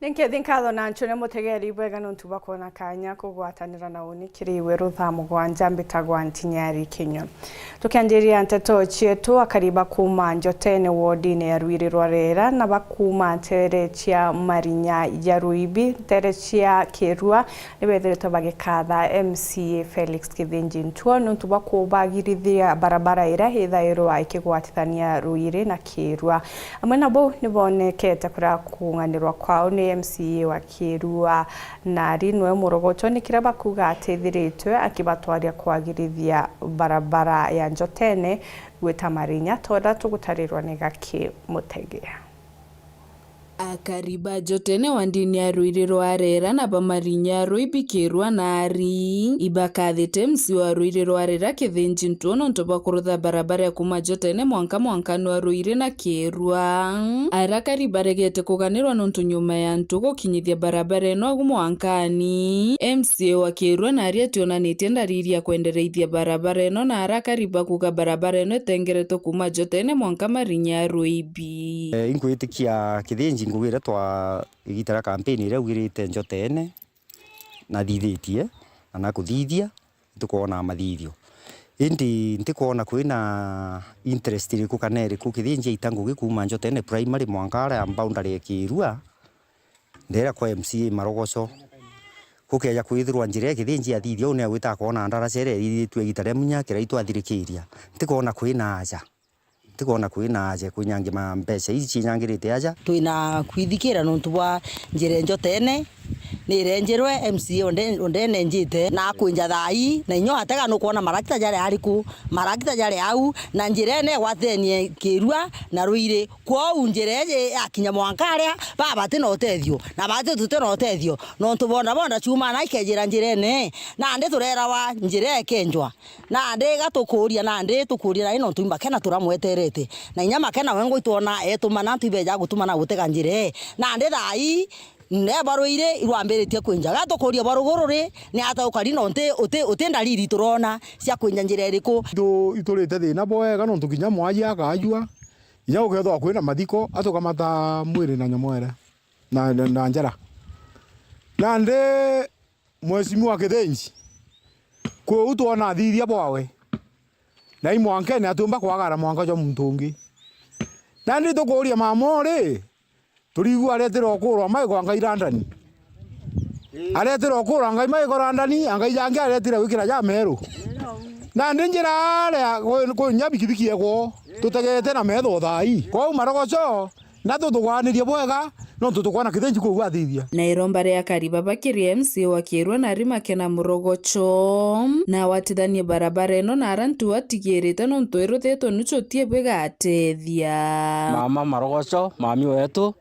Ninke thinkatho na nchone mutegeri bwega nuntuba kona kanya kugwatanira na uni kiriwe ruthamo gwanja mbitagwa Ntinyari Kinyo. Tukianjiria nteto chietu akariba kuma Njotene wodine ya Ruirirwa Rera na bakuma tere chia Marinya ya Ruibi tere chia Kirua nibethere bagikatha MCA Felix Kithinji Ntua nuntuba kubagirithia barabara ira hithairwa ikigwatithania Ruiri na Kirua. Amwe nabo nibonekete kura kunganirwa kwao ni MCA wa Kirua na rinwe murogocho ni kiraba kuga ateithiritwe akibatwaria kwagirithia barabara ya Njotene gwita Marinya toda tugutarirwa ni Gaki Mutegea. Akariba Njotene wandini ya Ruirirwa Rera na Marinya Ruibi Kirua na ari ibakathite MCA wa Ruirirwa Rera Kithinji Ntua nontoba kurutha barabara ya kuma Njotene mwankano wa Ruiri na Kirua. Arakariba regete kuganirwa nontu nyuma ya ntu gukinyithia barabara eno mwankani. MCA wa Kirua na ari ationanitie ndariri ya kwendereithia barabara eno na arakariba kuga barabara eno tengereto kuma Njotene mwanka Marinya Ruibi. Inkwitikia Kithinji ngwira twa igitara campaign ira ugirite Njotene na thithitie na kuthithia tukona mathithio indi ntikona kwina interest iriku kanere ku Kithinji itangu gikuma Njotene primary mwankara ya boundary ya Kirua ndera kwa MCA marogoco kukeja kwithirwa njire Kithinji athithio ne gwita kona ndara cere ithitwe igitare munya kira itwathirikiria ntikona kwina aja kunyange mbeca ici nyangirite aja twina kwithikira nontu bwa njire Njotene ni renjerwe MCA ondene njite na kwinja thai na inyo atega no kuona marakita jare ariku marakita jare au na njirene wathenie Kirua na Ruiri kwa unjireje akinya mwankaria baba tino otethio na bate tuteno otethio nontu bonda chuma na ikejira njirene na ndi turera wa njire kenjwa na ndi gatukuria na ndi tukuria na ino tumba kena turamweterete na inya makena wengo itona etumana tibeja gutumana gutega njire na ndi thai ne baroire irwambiritie kwinja gatukuria barugururi ni ata ukari nonte utenda riri turona cia kwinja njira iriku iturite thina boega nontu kinya mwaji akajua inya ukethwa kwina mathiko atukamata mwiri na nyamwere na njara na ndi mwesimu wa Kithinji kwa utona thithia bwawe na imwankene atumba kwagara mwanka jo muntungi na ndi tukuria mamore turigu aretera okurwa mai kwa ngai randani aretera okurwa ngai mai kwa randani ngai jange aretera wikira ja meru na ndinjira ale ko nyabikibiki ego tutegete na metho thai kwa marogoco na tutugwanirie bwega no tutukwana Kithinji ku gwathithia na irombare ya kariba bakiri MCA wa Kirua na rima kena murogoco na watithanie barabara eno na arantu atigirite nontu iruthetwo nuchotie bwega atethia mama marogoco mami wetu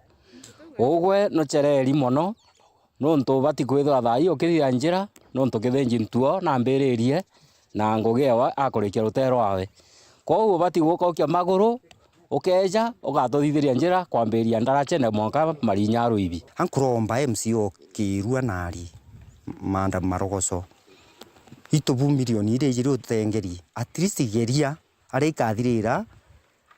ogwe no chereri mono nontu bati kwithwa thai ukithia njira nontu Kithinji Ntua na mbiririe na ngugewa akurikia rutero wawe kwa bati gukokia maguru ukeja ugatuthithiria njira kwambiria ndarachene mwanka Marinya Ruibi ankuromba MCA Kirua nari manda marogoco itubu milioni ire ijiri utengeri at least geria ari kathirira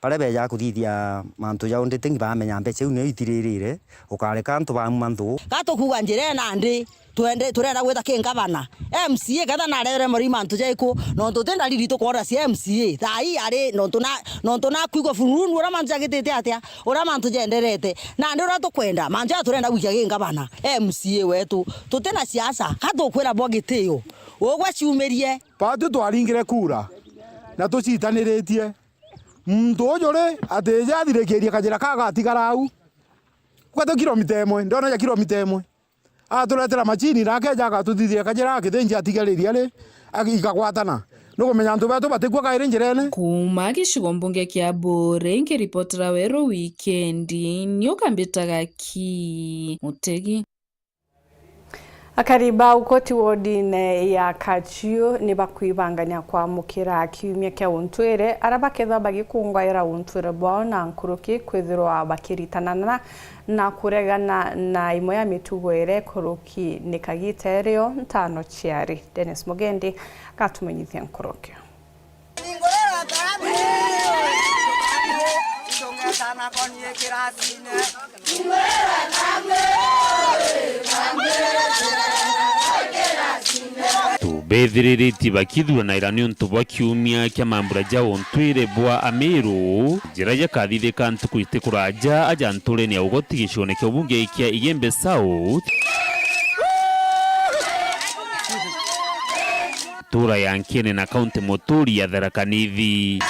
pare beja kuthithia mantu ya onde tengi bamenya mbeca une itiririre ukareka antu ba mantu gatukuga njire na ndi twende turenda gwetha kingabana MCA gatha na rere mori mantu jaiku no tutenda riri tukora cia MCA thai ari no na kwigwa furunu ura mantu jagitete atia ura mantu jenderete na ndi ura tukwenda mantu turenda gwikia kingabana MCA wetu tutena siasa hatukwira bogitio ogwa ciumerie patu twaringire kura na tucitaniritie muntu ujure ateja thirekeria kajira kaga atigara au kwa kilomita 1 ndona ya kilomita 1 aturetera machini rakeja agatuthithia kajira Kithinji atigariria ri ikagwatana no kumenya antu betu batikwa kaire njirene kuma gicigo mbunge kia Bure ngiripotera wero weekend nyukambitaga Ki Mutegi. Akariba ukoti wodine ya Kachio ni bakwibanganya kwa mukira kiumia kia untwire arabaketha bagikungwaira untwire bwao na nkuruki kwithirwa bakiritanana na kuregana na imwe ya mitugo ire kuruki nikagiterio ntano chiari. Dennis Mugendi gatumenyithia nkuruki tubethiriritie bakithuranaira ni untu bwa kiumia kia mambura ja ontwire bwa Amiru njira jakathithika ntuku itikuraja aja ntureni ya ugoti gicione kia ubunge kia Igembe South tura ya Nkene na kaunti Muturi ya Tharaka Nithi.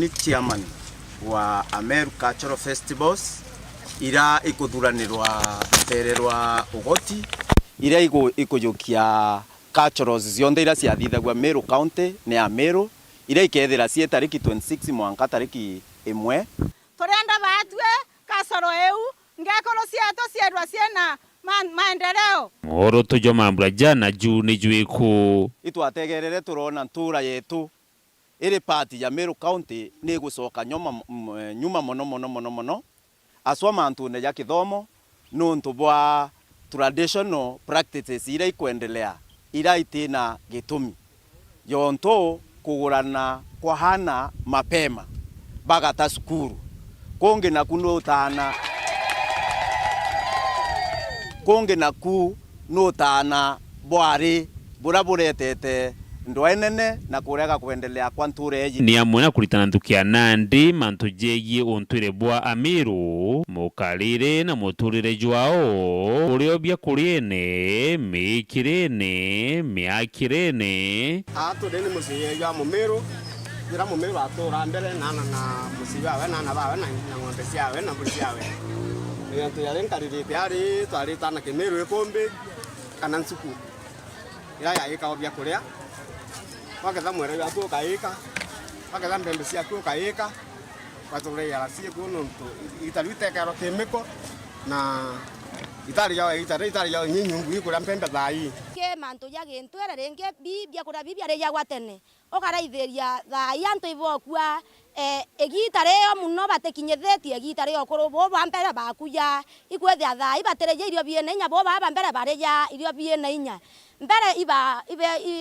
Ni chairman wa Ameru Cultural Festivals ira ikuthuranirwa tererwa ugoti ira ikujukia cultures zionde ira ciathithagwa Meru County ni Ameru ira ikethira cie tariki 26 mwanka tariki 1 turenda batwe kasoro eu ngekoro cieto ciedwa ciena maendeleo oro tujo mambura jana juu ni jwiku itwategerere turona ntura yetu iri party ya Meru County ni gucoka nyuma mono aswa mantu ne ya kithomo nuntu bwa traditional practices ira ikwendelea ira itina gitumi yonto kugurana kwa hana mapema bagata skuru konge na kunotana konge na ku notana bwari buraburetete ndwenene na kurega kuendelea kwa ntureji ni amwe na kuritana ntukia Nandi mantu jegie ontwire bwa Amiru mukarire na muturire jwao uriobia kuriene mikirene miakirene atudeni musiye ya Mumeru gira Mumeru atura mbere nana na musiba we nana bawe na ng'ombe ciawe na mburi ciawe yantu yale nkaririte ari twaritana Kimeru ikombe kana nsuku ya ikaobia kuria waketha mwere watu kaika waketha mbembe ciaku kaika watule ya cie kuno itarite karo kemiko na itari ya nyinyu ikura mbembe thai ke manto ya gentwere renge bibia kura bibia re ya gwatene okaraithĩria thai antu ibokua egitare yo muno batekinyethetie egitare yo kurubo bambere bakuya ikwethia thai batereje irio biene nya bo bambere bareja irio biene inya mbere iba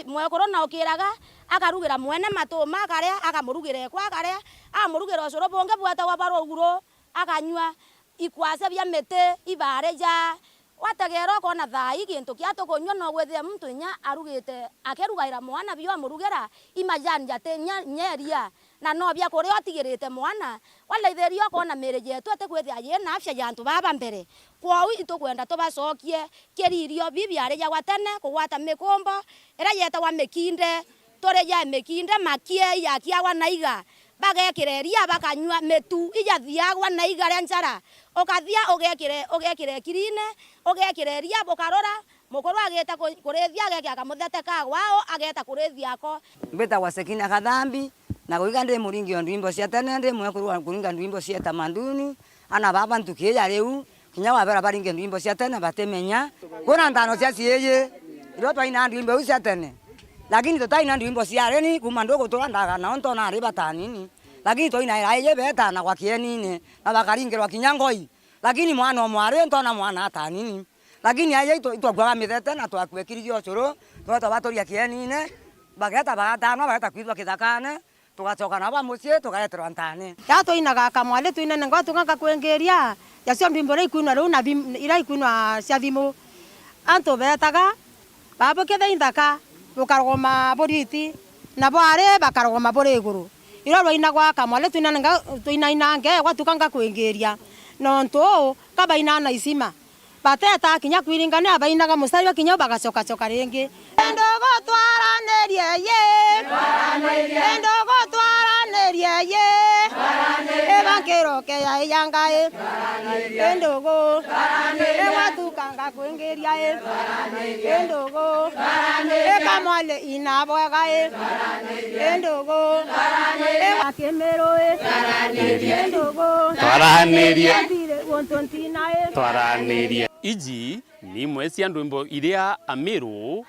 mwekoro na okiraga akarugira mwene matuma akaria akamurugire kwa akaria amurugire ocoro bonge bwata wa baroguro akanywa ikwase bya mete ibareja wategero kona thai gintu kiato konywa no gwethia muntu nya arugite akerugaira mwana bio amurugera imajani jate nyeria na no bya kore otigirite mwana walaithĩrio kona mereje yetu atekwethia yena afya yantu baba mbere kwao itukwenda tubacokie kiririo bibia reja watene kugwata mikombo era yeta wa mekinde toreja mekinde makie ya kiawa naiga bagekireria bakanywa metu ijathiagwa naiga renjara okathia ogekire kirine ogekireria bokarora mukoro ageta kurethia ageke akamuthete kagwao ageta kurethia ko mbeta wasekina kadhambi na kuiga ndi muringi wa ndwimbo cia tene ndi mwe kuringa ndwimbo cia tamanduni ana baba ntukiya riu kinya wabera baringe ndwimbo cia tene batemenya kuna ndano cia cieye iro twaina ndwimbo cia tene lakini tutaina ndwimbo cia reni kuma ndogo turandaga na onto na riba tanini lakini twaina iraye beta na kwa kienine na bakaringirwa kinya ngoi lakini mwana omware ntona mwana atanini lakini aye itwagwa mithete na twakwekiririo ocoro twatoria kienine bageta bagatano bageta kwithwa kithakane tugacoka na ba mucie tugaeterwa ntane ya toinaga kamwale tuinene ngo tungaka kwengeria ya cio ndimbore ikunwa ru na ira ikunwa cia thimu antu betaga babo kethe indaka bukarogoma boriti na bare bakarogoma bore iguru iro roinagwa kamwale tuinene ngo tuinaina nge gwatukanga kwengeria no nto kabaina na isima bateta kinya kwiringana abainaga musari wa kinya bagacoka ringi ndogo twaranerie ye ndogo twaranerie ye ebangero ke ya yangae ndogo ewatukanga kwengeria ye ndogo ekamwale inabwaga ye ndogo akemero ndogo twaranerie wontontina twaranerie iji ni mwesi ya ndwimbo iria Amiru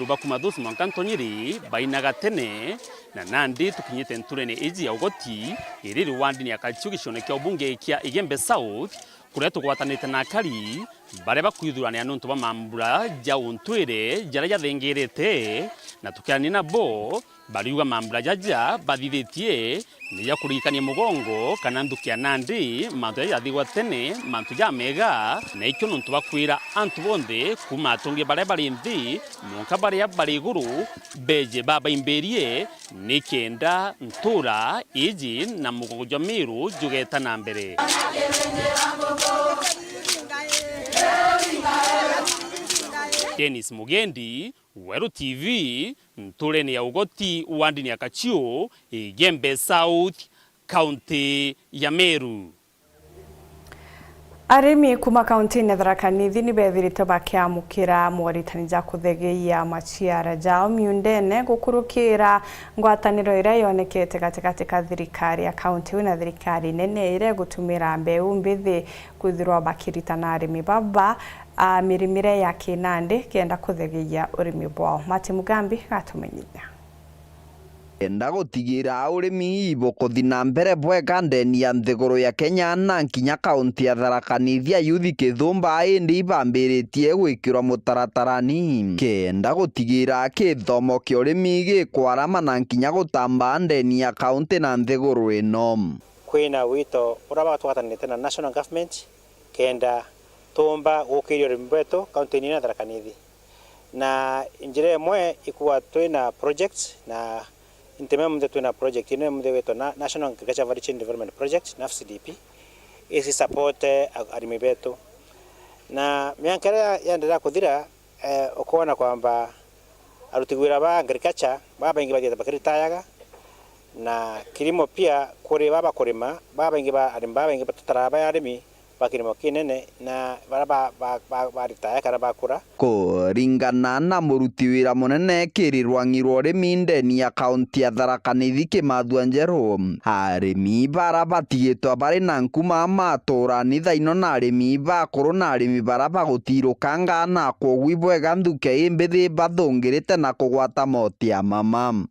bakuma thusi mwankantonyiri bainaga tene na Nandi tukinyite nturene iji ya ugoti iriri wandi ni akachu gicone kia ubunge kia Igembe South kuria tugwatanite na akari bare bakwithurania nuntu ba mambura ja untwire jara jathengirite na tukiani nabo bariuga mambura jaja bathithitie ni ya kurikania mugongo kana ndukia Nandi mantu ya thigwa tene mantu ya mega na ikyo nuntu bakwira antu bonde kuma atungi bare bari nthi nunka bare bari iguru beje baba imberie nikenda ntura iji na mugongo jwa Miru jugeta na mbere. Dennis Mugendi, Weru TV, nturene ya ugoti wandi ni akachio, Igembe South, County ya Meru. Arimi kuma kaunti ni Tharaka Nithi ni bethirite bakiamukira mwaritani ja kuthegeia maciara jao miundene gukurukira ngwataniro ira yonekete gatigati ka thirikari ya kaunti na thirikari nene ire gutumira mbeu mbithi kwithirwa bakiritana arimi baba mirimire ya Kinandi kenda kuthegeia urimi bwao. Mati Mugambi gatumenyithia enda gutigira urimi ibokothi na mbere bwega ndeni ya nthiguru ya Kenya na nkinya kaunti ya Tharaka Nithi yuthi kithumba indi ibambiritie gwikirwa mutaratarani kenda gutigira kithomo kia urimi gikwarama na nkinya gutamba ndeni ya kaunti na nthiguru ino. Kwina wito uraba twatanite na national government kenda tumba gukiria urimi bwetu kaunti ni ya Tharaka Nithi na njire mwe ikuwa twina projects na inteme mde twina project ino mde weto na National Agriculture Value Chain Development Project NAFCDP isi support arimi betu na miankara yaendelea kuthira ukona kwamba arutigwira ba agriculture baba ingi badia bakiritayaga na kilimo pia kuri baba kurima baba ingi ba arimi baba ingi bataraba arimi bakirimo kinene na baraba baritaya kana bakura kuringana na muruti wira munene kirirwangirwo urimi ndeni ya kaunti ya Tharaka Nithi Kimathua Njeru arimi bara batigitwa bari na nkuma matura ni thaino na arimi bakuru na arimi bara bagutirukanga na kogwi bwega nthuke imbithi bathungirite na kugwata motia mama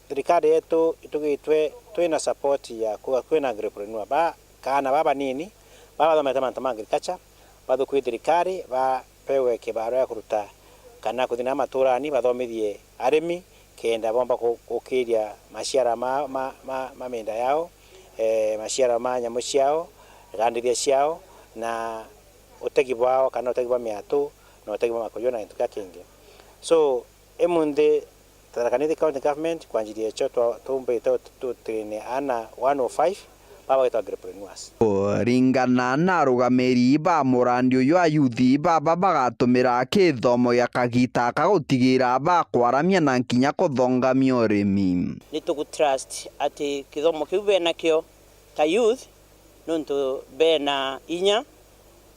thirikari yetu itugitwe twina support ya kwina agripreneur ba kana baba nini baba thomete mantu ma agriculture bathukwi thirikari bapewe kibaro ya kuruta kana kuthina maturani bathomithie arimi kenda bomba gukiria maciara ma menda yao maciara ma nyamu ciao gandithia ciao na utegi bwao kana utegi bwa miatu na utegi bwa makoyo na ntuka kingi so emunde Tharaka Nithi County Government kwa njiri yecho tumbe tutrine ana 105 baba wetu agripreneurs ringana na rugamiri ba murandi uyu ayuthi baba bagatumira kithomo ya kagita kagutigira ba kwaramia na nkinya kuthongamia urimi ni tugutrust ati kithomo kiu bena kio ta youth nuntu bena inya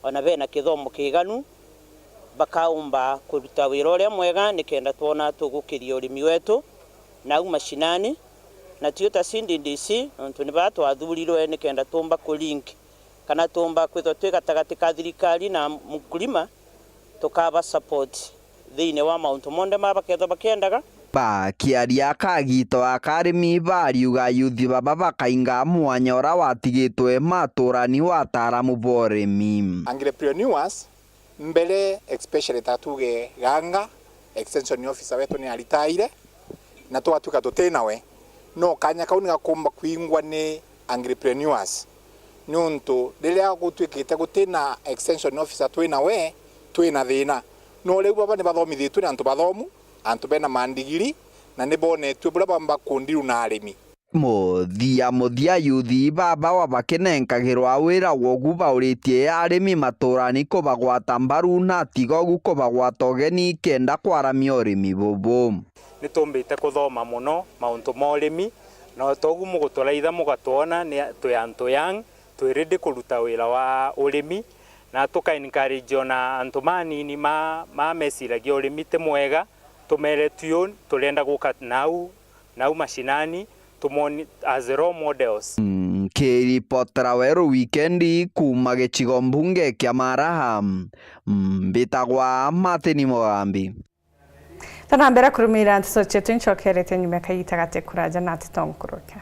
ona bena kithomo kiganu bakaumba kuruta wira uria mwega nikenda tuona tugukiria urimi wetu na mashinani na tiota CNDC ntu ni batu athurirwe nikenda tumba ku link kana tumba kwitho twigatagatĩ ka thirikari na mkulima tukaba support thiine wa Mount Monde mabaketho bakendaga bakiaria kagito akarimi bariuga yuthi baba bakainga mwanya ora watigitwe maturani wa taramu boremi entrepreneurs mbele especially tatuge ganga extension officer wetu ni alitaire na twatuka tutenawe no kanya kauni gakumba kwingwa ni entrepreneurs nuntu riria gutwikite gutina extension officer twina thina no riu baba ni bathomithitwe antu bathomu antu bena mandigiri na ni bonetwe bura bamba kundiru na arimi muthia yuthi baba wa bakenenkagirwa wira wogu bauritie arimi maturani kubagwata mbaru na tigogu kubagwata ogeni kenda kwaramia urimi bubu ni tumbite kuthoma muno mauntu ma urimi na togu muguturaitha mugatwona ni antu yang twiridi kuruta wira wa urimi na tuka encourage na antu manini ma mesiragia urimi te mwega tumere tuyo turenda guka nau mashinani tumoni as role models tukiripotera weru wikendi kuma gĩcigo mbunge kĩa Maraha. Mbitagwa Martin Mugambi. Tanambere kurumira ntiso chetu nchokerete nyume kayitagate kuraja natitonkuruka.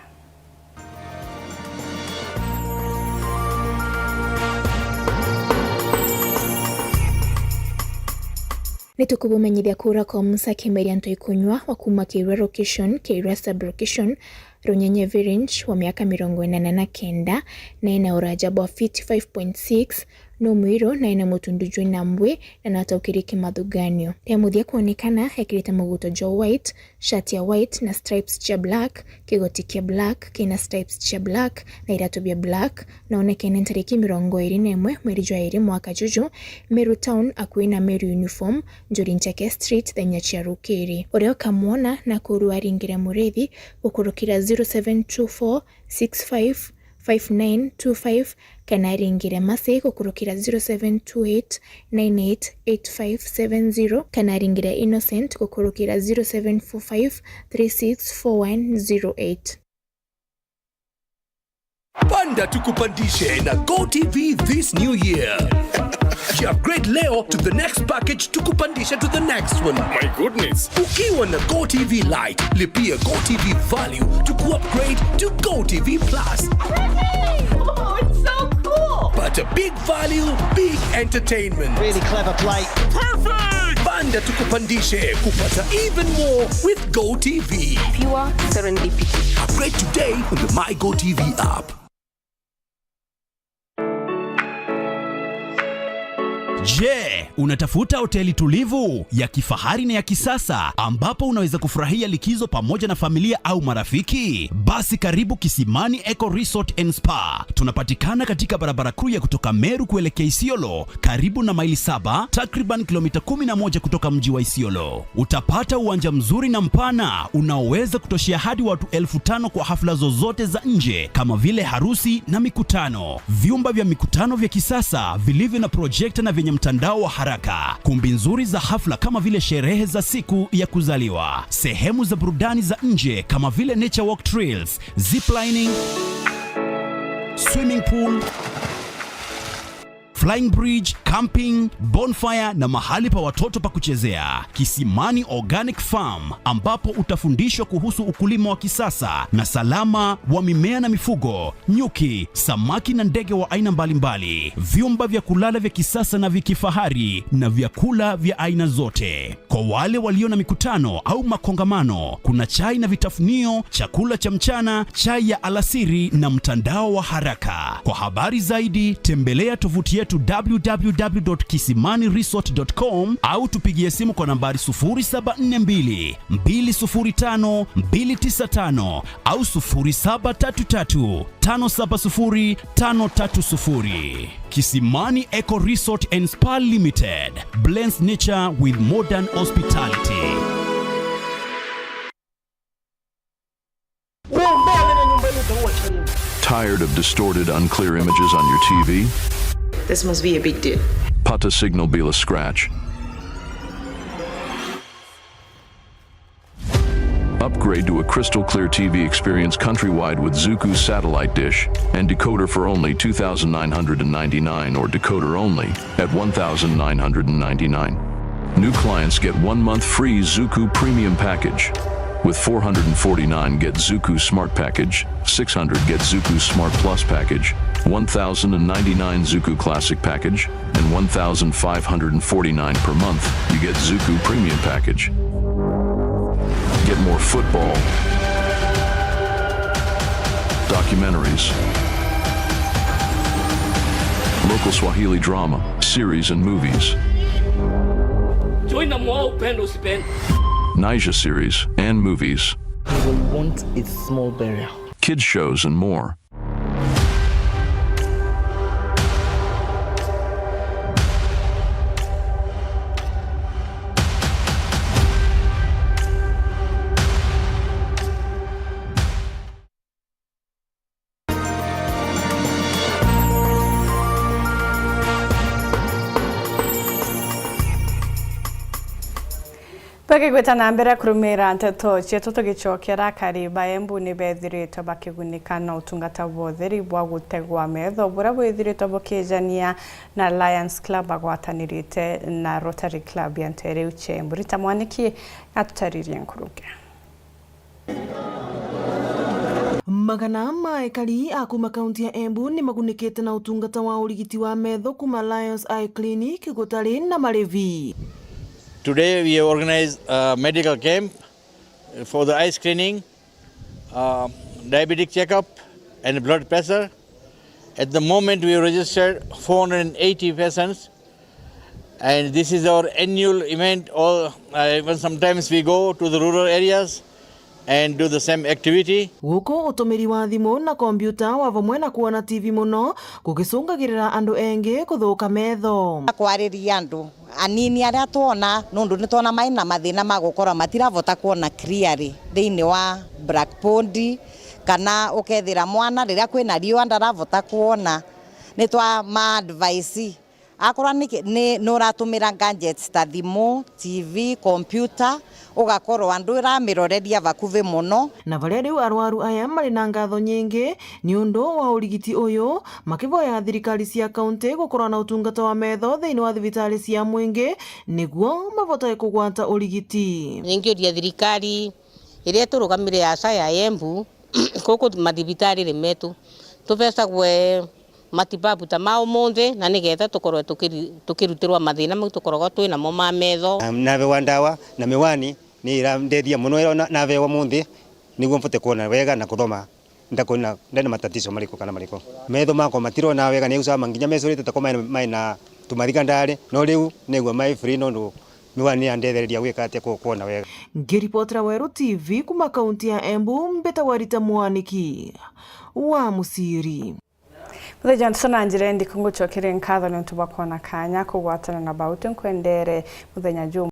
Nitukubumenyithia kura kwa Musa Kimeria Ntoikunywa wa kuma Kĩrua Location, Kĩrua Sub-Location, Runyenye Virinch wa miaka 49 na ina urajabu wa 55.6 no mwiro na ina mutundujwe na mbwe na nataukiriki madhuganio. Temuthia kuonekana ekirite muguto jo white, shati ya white na stripes cha black, kigoti kia black, kina stripes cha black na iratu bia black na onekene tariki 21 mweri jwa 2 mwaka juju Meru Town akuina Meru uniform Njorinchake Street thenya chia Rukiri. Oreo kamuona na kurua ringira murethi gukurukira 0724 65 5925 kana ringire mase gukurukira 0728 988570 kana ringire Innocent gukurukira 0745 364108. Panda tukupandishe na GoTV this new year. Upgrade leo to the next package tukupandisha to the next one. My goodness. Ukiwa na GoTV Lite, lipia GoTV Value to upgrade to GoTV Plus. Oh, it's so cool. But a big value, big entertainment. Really clever play. Perfect. Panda tukupandishe kupata even more with GoTV. Pure serendipity. Upgrade today on the My GoTV app. Je, unatafuta hoteli tulivu ya kifahari na ya kisasa ambapo unaweza kufurahia likizo pamoja na familia au marafiki? Basi karibu Kisimani Eco Resort and Spa. Tunapatikana katika barabara kuu ya kutoka Meru kuelekea Isiolo, karibu na maili 7, takriban kilomita 11 kutoka mji wa Isiolo. Utapata uwanja mzuri na mpana unaoweza kutoshea hadi watu 5,000 kwa hafla zozote za nje kama vile harusi na mikutano. Vyumba vya mikutano vya kisasa vilivyo na projector na vyenye mtandao wa haraka, kumbi nzuri za hafla kama vile sherehe za siku ya kuzaliwa, sehemu za burudani za nje kama vile nature walk trails, ziplining, swimming pool, flying bridge, camping, bonfire na mahali pa watoto pa kuchezea. Kisimani Organic Farm ambapo utafundishwa kuhusu ukulima wa kisasa na salama wa mimea na mifugo, nyuki, samaki na ndege wa aina mbalimbali. Vyumba vya kulala vya kisasa na vya kifahari na vyakula vya aina zote. Kwa wale walio na mikutano au makongamano, kuna chai na vitafunio, chakula cha mchana, chai ya alasiri na mtandao wa haraka. Kwa habari zaidi tembelea tovuti yetu www.kisimaniresort.com au tupigie simu kwa nambari 0742 205 295 au 0733 570 530. Kisimani Eco Resort and Spa Limited blends nature with modern hospitality. Tired of distorted, unclear images on your TV? This must be a big deal. Pata Signal Bila Scratch. Upgrade to a crystal clear TV experience countrywide with Zuku satellite dish and decoder for only $2,999 or decoder only at $1,999. New clients get 1 month free Zuku Premium Package. With $449 get Zuku Smart Package, $600 get Zuku Smart Plus Package, $1,099 Zuku Classic Package, and $1,549 per month you get Zuku Premium Package. Get more football, documentaries, local Swahili drama, series and movies, join them all, Pendo Spin. Naija series and movies. You will want a small burial. Kids shows and more. Twagigweta na mbere kurumira nteto cietu tugicokera kariba Embu ni bethiritwe bakigunika na utungata botheri bwa gutegwa metho bura bwithiritwe bukijania na Lions Club agwatanirite na Rotary Club ya Ntere Uchembu. Rita Mwaniki atutaririe nkuruge. Magana maekari akuma kaunti ya Embu ni magunikite na utungata wa urigiti wa metho kuma Lions Eye Clinic gutari na Malevi. Today we have organized a medical camp for the eye screening, diabetic checkup and blood pressure. At the moment we have registered 480 patients, and this is our annual event. Even sometimes we go to the rural areas and do the same activity. Guko utumiri wa thimu na kompyuta wa vamwe na kuona TV muno gugicungagirira andu engi kuthuka metho. Kwariria andu anini aria tuona nundu ni tuona mai na mathina magukora matiravota kuona clearly thiini wa blackboard kana ukethira mwana riria kwina riua ndaravota kuona ni twa ma advice akora ni nuratumira gadgets ta thimu, TV, computer ugakorwo andu iramiroreria vakuve muno. Na varia riu arwaru aya mari na ngatho nyingi ni undu wa urigiti uyu makivoya thirikari cia kaunti gukorwo na utungata wa metho thiini wa thibitari cia mwingi niguo mavotae kugwata urigiti. Ningiuria thirikari iria turugamire asa ya Embu kuku mathibitari rimetu tuvecagwe matibabu ta mao monthe na nigetha tukorwe tukirutirwa mathina mau tukoragwo twina mo ma metho. Navewa ndawa na miwani ni irandeithia muno navewa monthe niguo mvote kuona wega na kuthoma ndakona ndena matatizo mariko kana mariko metho mako matirona wega ni usama nginya mecorite takoma mai na tumathika ndare no riu niguo mai free no miwani andethereria gwika atia kuona wega. Ngiripotera Weru TV kuma kaunti ya Embu mbeta Rita Mwaniki wa Musiri. Muthe Johnson anjire ndi kunguchokere nkatho ni ntubakona kanya kugwatana na bautu nkwendere muthenya juma.